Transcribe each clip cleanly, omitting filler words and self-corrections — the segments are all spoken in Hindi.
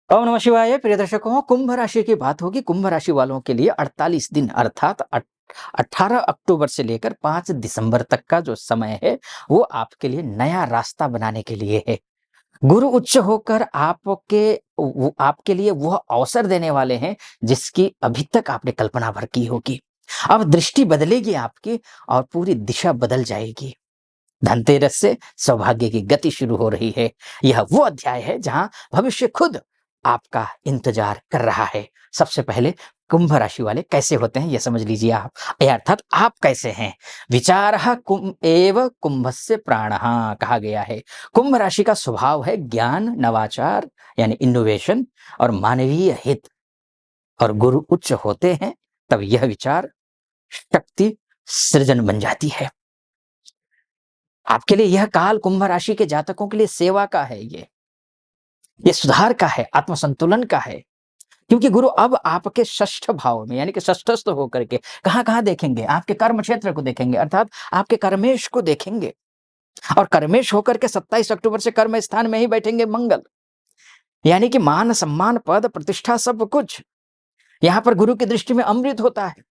ओम नमः शिवाय। प्रिय दर्शकों, कुंभ राशि की बात होगी। कुंभ राशि वालों के लिए 48 दिन अर्थात 18 अक्टूबर से लेकर 5 दिसंबर तक का जो समय है वो आपके लिए नया रास्ता बनाने के लिए है। गुरु उच्च होकर आपके लिए वह अवसर देने वाले हैं जिसकी अभी तक आपने कल्पना भर की होगी। अब दृष्टि बदलेगी आपकी और पूरी दिशा बदल जाएगी। धनतेरस से सौभाग्य की गति शुरू हो रही है। यह वो अध्याय है जहां भविष्य खुद आपका इंतजार कर रहा है। सबसे पहले कुंभ राशि वाले कैसे होते हैं यह समझ लीजिए आप, अर्थात आप कैसे हैं। विचारः कुंभस्य प्राणः कहा गया है। कुंभ राशि का स्वभाव है ज्ञान, नवाचार यानी इनोवेशन और मानवीय हित। और गुरु उच्च होते हैं तब यह विचार शक्ति सृजन बन जाती है। आपके लिए यह काल कुंभ राशि के जातकों के लिए सेवा का है। ये सुधार का है, आत्मसंतुलन का है। क्योंकि गुरु अब आपके षष्ठ भाव में यानी कि षष्ठस्थ होकर के कहां देखेंगे, आपके कर्म क्षेत्र को देखेंगे, अर्थात आपके कर्मेश को देखेंगे। और कर्मेश होकर के 27 अक्टूबर से कर्म स्थान में ही बैठेंगे मंगल। यानी कि मान सम्मान पद प्रतिष्ठा सब कुछ यहां पर गुरु की दृष्टि में अमृत होता है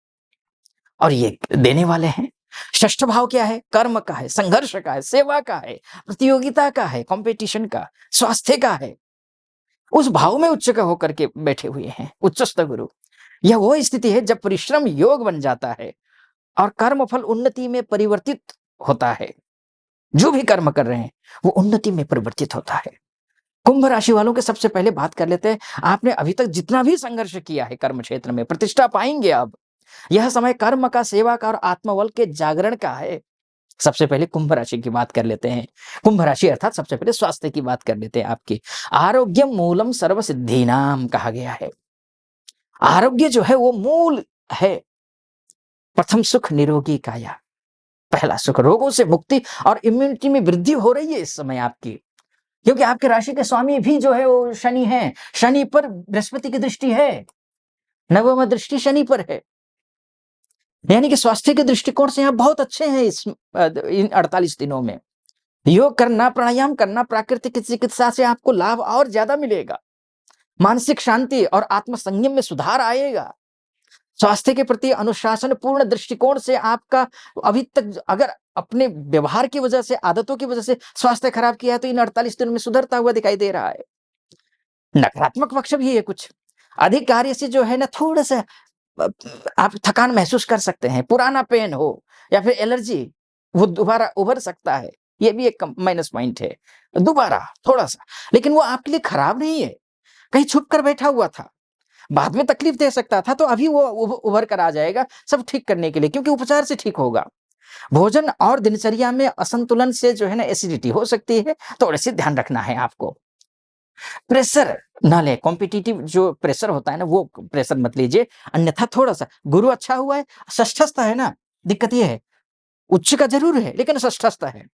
और ये देने वाले हैं। षष्ठ भाव क्या है? कर्म का है, संघर्ष का है, सेवा का है, प्रतियोगिता का है, कंपटीशन का, स्वास्थ्य का है। उस भाव में उच्च का होकर के बैठे हुए हैं उच्चस्थ गुरु। यह वो स्थिति है जब परिश्रम योग बन जाता है और कर्म फल उन्नति में परिवर्तित होता है। जो भी कर्म कर रहे हैं वो उन्नति में परिवर्तित होता है। कुंभ राशि वालों के सबसे पहले बात कर लेते हैं। आपने अभी तक जितना भी संघर्ष किया है कर्म क्षेत्र में, प्रतिष्ठा पाएंगे अब। यह समय कर्म का, सेवा का और आत्मबल के जागरण का है। सबसे पहले कुंभ राशि की बात कर लेते हैं। कुंभ राशि अर्थात सबसे पहले स्वास्थ्य की बात कर लेते हैं। आपकी आरोग्यम मूलम सर्व सिद्धीनाम कहा गया है। आरोग्य जो है वो मूल है। प्रथम सुख निरोगी काया, पहला सुख। रोगों से मुक्ति और इम्यूनिटी में वृद्धि हो रही है इस समय आपकी। क्योंकि आपके राशि के स्वामी भी जो है वो शनि है। शनि पर बृहस्पति की दृष्टि है, नवम दृष्टि शनि पर है। यानी कि स्वास्थ्य के दृष्टिकोण से आप बहुत अच्छे हैं इन 48 दिनों में। योग करना, प्राणायाम करना, प्राकृतिक चिकित्सा से आपको लाभ और ज्यादा मिलेगा। मानसिक शांति और आत्म संयम में सुधार आएगा। स्वास्थ्य के प्रति अनुशासन पूर्ण दृष्टिकोण से आपका अभी तक अगर अपने व्यवहार की वजह से, आदतों की वजह से स्वास्थ्य खराब किया है तो इन 48 दिनों में सुधरता हुआ दिखाई दे रहा है। नकारात्मक पक्ष भी है कुछ। अधिक कार्य से जो है ना थोड़ा सा आप थकान महसूस कर सकते हैं। पुराना पेन हो या फिर एलर्जी, वो दोबारा उभर सकता है। ये भी एक माइनस पॉइंट है दोबारा थोड़ा सा। लेकिन वो आपके लिए खराब नहीं है। कहीं छुप कर बैठा हुआ था, बाद में तकलीफ दे सकता था, तो अभी वो उभर कर आ जाएगा सब ठीक करने के लिए, क्योंकि उपचार से ठीक होगा। भोजन और दिनचर्या में असंतुलन से जो है ना एसिडिटी हो सकती है, थोड़े से ध्यान रखना है आपको। प्रेशर ना ले, कॉम्पिटिटिव जो प्रेशर होता है ना वो प्रेशर मत लीजिए। अन्यथा थोड़ा सा गुरु अच्छा हुआ है, षष्ठस्थ है ना, दिक्कत ये है उच्च का जरूर है लेकिन षष्ठस्थ है,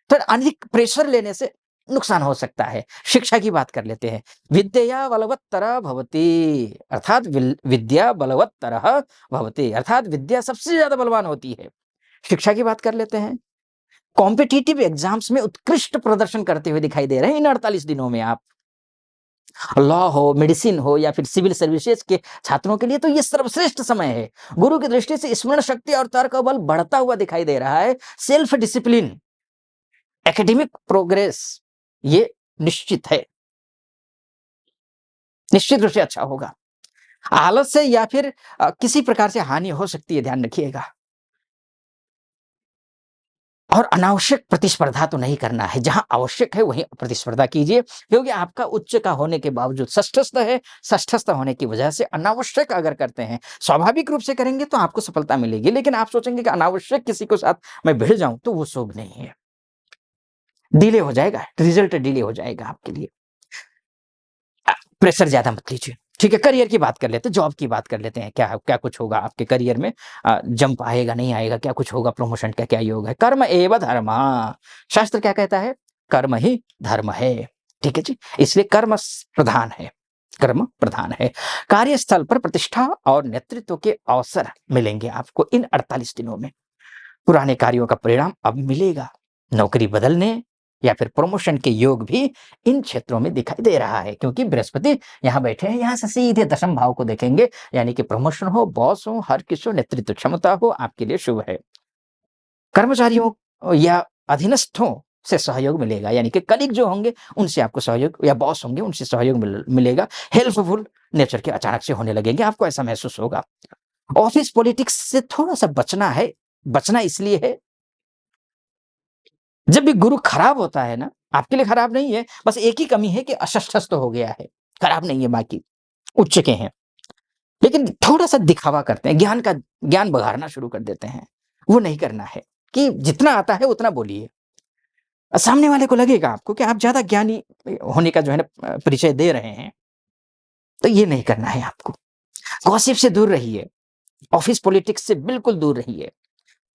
तो अधिक प्रेशर लेने से नुकसान हो सकता है। शिक्षा की बात कर लेते हैं। विद्या बलवत्तर भवति, अर्थात विद्या बलवत्तर भवति, अर्थात विद्या सबसे ज्यादा बलवान होती है। शिक्षा की बात कर लेते हैं। कॉम्पिटिटिव एग्जाम्स में उत्कृष्ट प्रदर्शन करते हुए दिखाई दे रहे हैं इन 48 दिनों में आप। लॉ हो, मेडिसिन हो या फिर सिविल सर्विसेज के छात्रों के लिए तो ये सर्वश्रेष्ठ समय है। गुरु की दृष्टि से स्मरण शक्ति और तर्क बल बढ़ता हुआ दिखाई दे रहा है। सेल्फ डिसिप्लिन, एकेडमिक प्रोग्रेस ये निश्चित है, निश्चित रूप से अच्छा होगा। आलस से या फिर किसी प्रकार से हानि हो सकती है, ध्यान रखिएगा। और अनावश्यक प्रतिस्पर्धा तो नहीं करना है, जहां आवश्यक है वहीं प्रतिस्पर्धा कीजिए। क्योंकि आपका उच्च का होने के बावजूद षष्ठस्थ है, षष्ठस्थ होने की वजह से अनावश्यक अगर करते हैं, स्वाभाविक रूप से करेंगे तो आपको सफलता मिलेगी। लेकिन आप सोचेंगे कि अनावश्यक किसी को साथ मैं भिड़ जाऊं तो वो शुभ नहीं है, डिले हो जाएगा, रिजल्ट डिले हो जाएगा आपके लिए। प्रेशर ज्यादा मत लीजिए। ठीक है, करियर की बात कर लेते हैं, जॉब की बात कर लेते हैं। क्या क्या कुछ होगा आपके करियर में, जंप आएगा नहीं आएगा, क्या कुछ होगा, प्रमोशन का क्या योग है। कर्म एवं धर्म, शास्त्र क्या कहता है? कर्म ही धर्म है। ठीक है जी, इसलिए कर्म प्रधान है, कर्म प्रधान है। कार्यस्थल पर प्रतिष्ठा और नेतृत्व के अवसर मिलेंगे आपको इन 48 दिनों में। पुराने कार्यों का परिणाम अब मिलेगा। नौकरी बदलने या फिर प्रमोशन के योग भी इन क्षेत्रों में दिखाई दे रहा है, क्योंकि बृहस्पति यहाँ बैठे हैं, यहाँ से सीधे दशम भाव को देखेंगे, यानी कि प्रमोशन हो, बॉस हो, हर किसी हो, नेतृत्व क्षमता हो, आपके लिए शुभ है। कर्मचारियों या अधीनस्थों से सहयोग मिलेगा, यानी कि कलीग जो होंगे उनसे आपको सहयोग, या बॉस होंगे उनसे सहयोग मिलेगा। हेल्पफुल नेचर के अचानक से होने लगेंगे, आपको ऐसा महसूस होगा। ऑफिस पॉलिटिक्स से थोड़ा सा बचना है। बचना इसलिए है, जब भी गुरु खराब होता है ना, आपके लिए खराब नहीं है, बस एक ही कमी है कि अशस्त्रस्त हो गया है, खराब नहीं है, बाकी उच्च के हैं, लेकिन थोड़ा सा दिखावा करते हैं, ज्ञान बघाड़ना शुरू कर देते हैं। वो नहीं करना है कि जितना आता है उतना बोलिए। सामने वाले को लगेगा आपको कि आप ज्यादा ज्ञानी होने का जो है ना परिचय दे रहे हैं, तो ये नहीं करना है आपको। गॉसिप से दूर रहिए, ऑफिस पॉलिटिक्स से बिल्कुल दूर रहिए।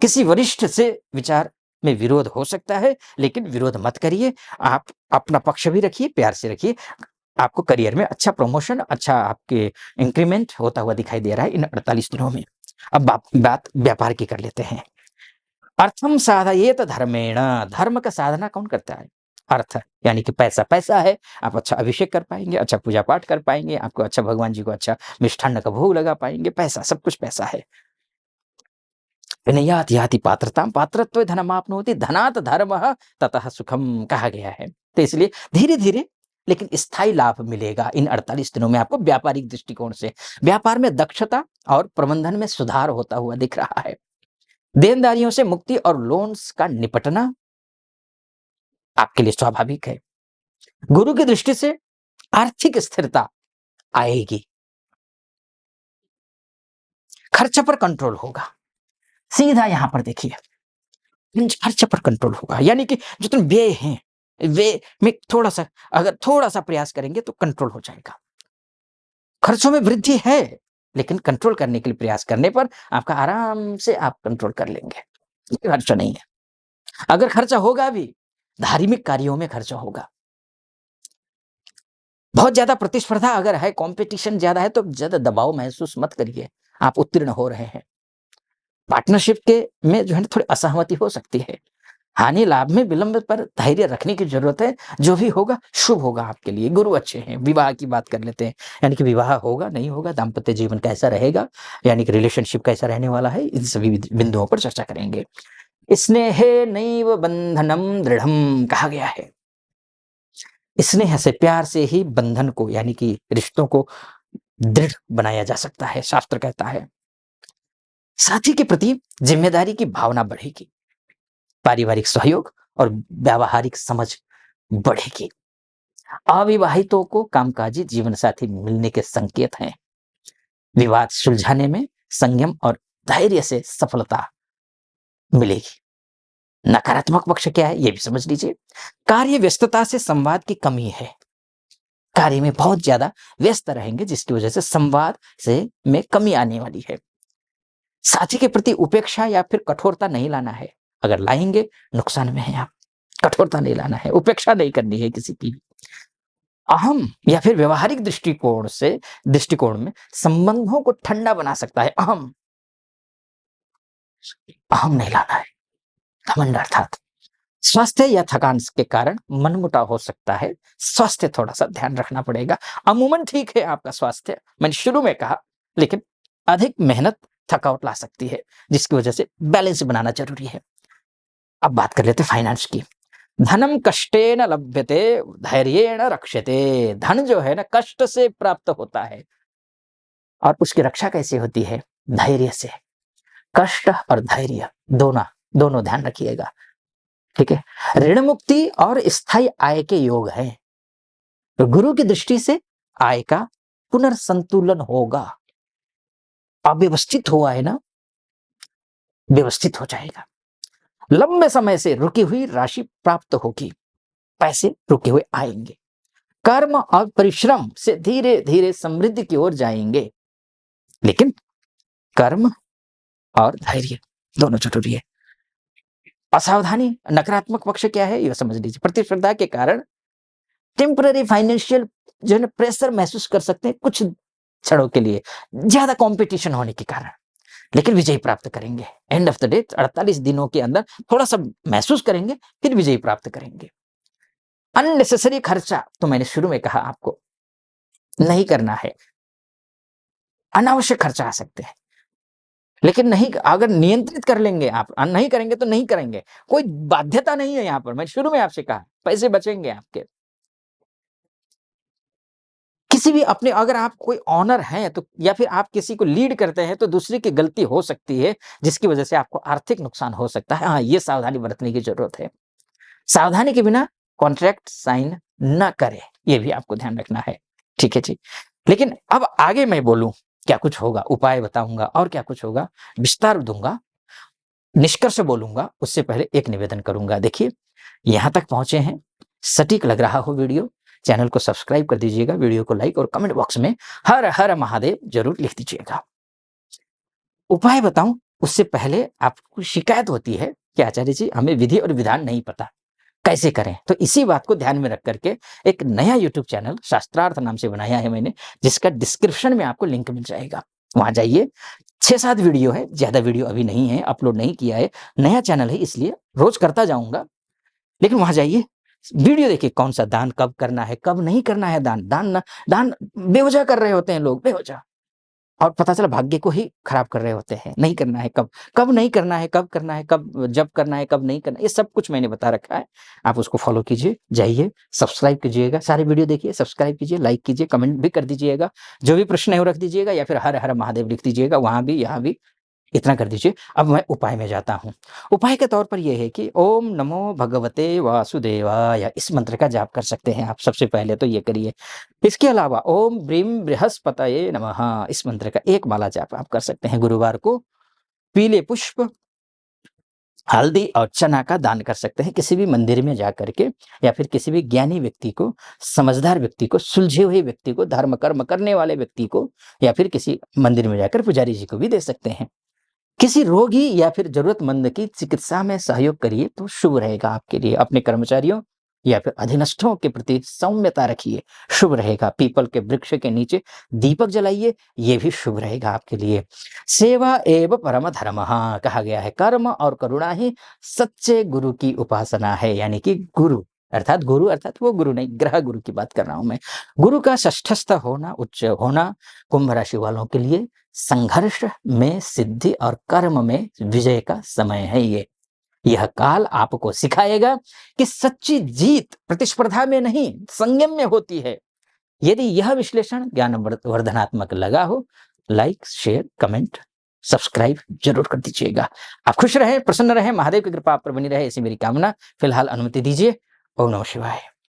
किसी वरिष्ठ से विचार में विरोध हो सकता है, लेकिन विरोध मत करिए। आप अपना पक्ष भी रखिए, प्यार से रखिए। आपको करियर में अच्छा प्रमोशन, अच्छा आपके इंक्रीमेंट होता हुआ दिखाई दे रहा है इन 48 दिनों में। अब बात व्यापार की कर लेते हैं। अर्थम साधयेत धर्मेण, धर्म का साधना कौन करता है? अर्थ, यानी कि पैसा। पैसा है, आप अच्छा अभिषेक कर पाएंगे, अच्छा पूजा पाठ कर पाएंगे, आपको अच्छा भगवान जी को अच्छा मिष्ठान्न का भोग लगा पाएंगे। पैसा, सब कुछ पैसा है। विनयात याति पात्रताम, पात्रत्व धनमाप्नोति, धनात् धर्मः ततः सुखम कहा गया है। तो इसलिए धीरे धीरे लेकिन स्थायी लाभ मिलेगा इन 48 दिनों में आपको व्यापारिक दृष्टिकोण से। व्यापार में दक्षता और प्रबंधन में सुधार होता हुआ दिख रहा है। देनदारियों से मुक्ति और लोन्स का निपटना आपके लिए स्वाभाविक है। गुरु की दृष्टि से आर्थिक स्थिरता आएगी। खर्च पर कंट्रोल होगा। सीधा यहां पर देखिए, खर्च पर कंट्रोल होगा, यानी कि जितने व्यय हैं, व्यय में थोड़ा सा, अगर थोड़ा सा प्रयास करेंगे तो कंट्रोल हो जाएगा। खर्चों में वृद्धि है, लेकिन कंट्रोल करने के लिए प्रयास करने पर आपका आराम से आप कंट्रोल कर लेंगे। खर्चा नहीं है। अगर खर्चा होगा भी, धार्मिक कार्यों में खर्चा होगा। बहुत ज्यादा प्रतिस्पर्धा अगर है, कंपटीशन ज्यादा है, तो ज्यादा दबाव महसूस मत करिए, आप उत्तीर्ण हो रहे हैं। पार्टनरशिप के में जो है ना थोड़ी असहमति हो सकती है। हानि लाभ में विलंब पर धैर्य रखने की जरूरत है। जो भी होगा शुभ होगा आपके लिए। गुरु अच्छे हैं। विवाह की बात कर लेते हैं, यानी कि विवाह होगा नहीं होगा, दाम्पत्य जीवन कैसा रहेगा, यानी कि रिलेशनशिप कैसा रहने वाला है, इन सभी बिंदुओं पर चर्चा करेंगे। स्नेहे नैव बंधनम दृढ़म कहा गया है। स्नेह से, प्यार से ही बंधन को, यानी कि रिश्तों को दृढ़ बनाया जा सकता है, शास्त्र कहता है। साथी के प्रति जिम्मेदारी की भावना बढ़ेगी। पारिवारिक सहयोग और व्यावहारिक समझ बढ़ेगी। अविवाहितों को कामकाजी जीवन साथी मिलने के संकेत हैं। विवाद सुलझाने में संयम और धैर्य से सफलता मिलेगी। नकारात्मक पक्ष क्या है, यह भी समझ लीजिए। कार्य व्यस्तता से संवाद की कमी है। कार्य में बहुत ज्यादा व्यस्त रहेंगे, जिसकी वजह से संवाद से में कमी आने वाली है। साथी के प्रति उपेक्षा या फिर कठोरता नहीं लाना है। अगर लाएंगे नुकसान में है आप। कठोरता नहीं लाना है, उपेक्षा नहीं करनी है किसी की। अहम या फिर व्यवहारिक दृष्टिकोण में संबंधों को ठंडा बना सकता है। अहम अहम नहीं लाना है, घमंड अर्थात। स्वास्थ्य या थकान के कारण मनमुटाव हो सकता है। स्वास्थ्य थोड़ा सा ध्यान रखना पड़ेगा। अमूमन ठीक है आपका स्वास्थ्य, मैंने शुरू में कहा, लेकिन अधिक मेहनत थकावट ला सकती है, जिसकी वजह से बैलेंस बनाना जरूरी है। अब बात कर लेते फाइनेंस की। धनम कष्टेन लभ्यते धैर्येण रक्ष्यते। धन जो है ना कष्ट से प्राप्त होता है, और उसकी रक्षा कैसे होती है? धैर्य से। कष्ट और धैर्य दोनों दोनों ध्यान रखिएगा, ठीक है। ऋण मुक्ति और स्थायी आय के योग है। तो गुरु की दृष्टि से आय का पुनर्संतुलन होगा। अव्यवस्थित हुआ है ना, व्यवस्थित हो जाएगा। लंबे समय से रुकी हुई राशि प्राप्त होगी। पैसे रुके हुए आएंगे। कर्म और परिश्रम से धीरे धीरे समृद्धि की ओर जाएंगे, लेकिन कर्म और धैर्य दोनों जरूरी है। असावधानी, नकारात्मक पक्ष क्या है यह समझ लीजिए। प्रतिस्पर्धा के कारण टेम्पररी फाइनेंशियल जो है प्रेशर महसूस कर सकते हैं कुछ क्षणों के लिए, ज्यादा कंपटीशन होने के कारण, लेकिन विजय प्राप्त करेंगे। एंड ऑफ द डे 48 दिनों के अंदर थोड़ा सा महसूस करेंगे, फिर विजय प्राप्त करेंगे। अननेसेसरी खर्चा तो मैंने शुरू में कहा आपको नहीं करना है। अनावश्यक खर्चा आ सकते हैं, लेकिन नहीं, अगर नियंत्रित कर लेंगे आप, नहीं करेंगे तो नहीं करेंगे, कोई बाध्यता नहीं है यहाँ पर। मैंने शुरू में आपसे कहा, पैसे बचेंगे आपके। किसी भी अपने, अगर आप कोई ओनर हैं तो, या फिर आप किसी को लीड करते हैं, तो दूसरे की गलती हो सकती है, जिसकी वजह से आपको आर्थिक नुकसान हो सकता है। हाँ, ये सावधानी बरतने की ज़रूरत है। सावधानी के बिना कॉन्ट्रैक्ट साइन ना करें, ये भी आपको ध्यान रखना है। ठीक है जी। लेकिन अब आगे मैं बोलूँ, क्या कुछ होगा, उपाय बताऊँगा और क्या कुछ होगा, विस्तार दूँगा, निष्कर्ष बोलूँगा, उससे पहले एक निवेदन करूँगा। देखिए, यहाँ तक पहुँचे हैं, सटीक लग रहा हो वीडियो, चैनल को सब्सक्राइब कर दीजिएगा, वीडियो को लाइक और कमेंट बॉक्स में हर हर महादेव ज़रूर लिख दीजिएगा। उपाय बताऊँ, उससे पहले आपको शिकायत होती है कि आचार्य जी, हमें विधि और विधान नहीं पता, कैसे करें? तो इसी बात को ध्यान में रख कर के एक नया यूट्यूब चैनल शास्त्रार्थ नाम से बनाया है मैंने, जिसका डिस्क्रिप्शन में आपको लिंक मिल जाएगा। वहाँ जाइए, 6-7 वीडियो है, ज़्यादा वीडियो अभी नहीं है, अपलोड नहीं किया है, नया चैनल है इसलिए रोज़ करता जाऊँगा। लेकिन वहाँ जाइए, वीडियो देखिए, कौन-सा दान कब करना है, कब नहीं करना है दान। दान बेवज़ह कर रहे होते हैं लोग, बेवज़ह। और पता चला भाग्य को ही खराब कर रहे होते हैं। नहीं करना है कब, कब नहीं करना है, कब करना है, कब जब करना है, कब नहीं करना है, ये सब कुछ मैंने बता रखा है। आप उसको फ़ॉलो कीजिए, जाइए, सब्सक्राइब कीजिएगा, सारे वीडियो देखिए, सब्सक्राइब कीजिए, लाइक कीजिए, कमेंट भी कर दीजिएगा। जो भी प्रश्न है वो रख दीजिएगा, या फिर हर हर महादेव लिख दीजिएगा, वहाँ भी, यहाँ भी। इतना कर दीजिए। अब मैं उपाय में जाता हूँ। उपाय के तौर पर ये है कि ओम नमो भगवते वासुदेवाय, इस मंत्र का जाप कर सकते हैं आप, सबसे पहले तो ये करिए। इसके अलावा ओम ब्रीम बृहस्पतये नमः, इस मंत्र का एक माला जाप आप कर सकते हैं। गुरुवार को पीले पुष्प, हल्दी और चना का दान कर सकते हैं किसी भी मंदिर में जा करके, या फिर किसी भी ज्ञानी व्यक्ति को, समझदार व्यक्ति को, सुलझे हुए व्यक्ति को, धर्म कर्म करने वाले व्यक्ति को, या फिर किसी मंदिर में जाकर पुजारी जी को भी दे सकते हैं। किसी रोगी या फिर ज़रूरतमंद की चिकित्सा में सहयोग करिए तो शुभ रहेगा आपके लिए। अपने कर्मचारियों या फिर अधीनस्थों के प्रति सौम्यता रखिए, शुभ रहेगा। पीपल के वृक्ष के नीचे दीपक जलाइए, ये भी शुभ रहेगा आपके लिए। सेवा एव परम धर्मः कहा गया है, कर्म और करुणा ही सच्चे गुरु की उपासना है। यानी कि गुरु अर्थात वो गुरु नहीं, ग्रह गुरु की बात कर रहा हूं मैं। गुरु का षष्ठस्थ होना, उच्च होना, कुंभ राशि वालों के लिए संघर्ष में सिद्धि और कर्म में विजय का समय है ये। यह काल आपको सिखाएगा कि सच्ची जीत प्रतिस्पर्धा में नहीं, संयम में होती है। यदि यह विश्लेषण ज्ञान वर्धनात्मक लगा हो, लाइक, शेयर, कमेंट, सब्सक्राइब जरूर कर दीजिएगा। आप खुश रहें, प्रसन्न रहें, महादेव की कृपा आप पर बनी रहे, ऐसी मेरी कामना। फिलहाल अनुमति दीजिए। ओम नमः शिवाय।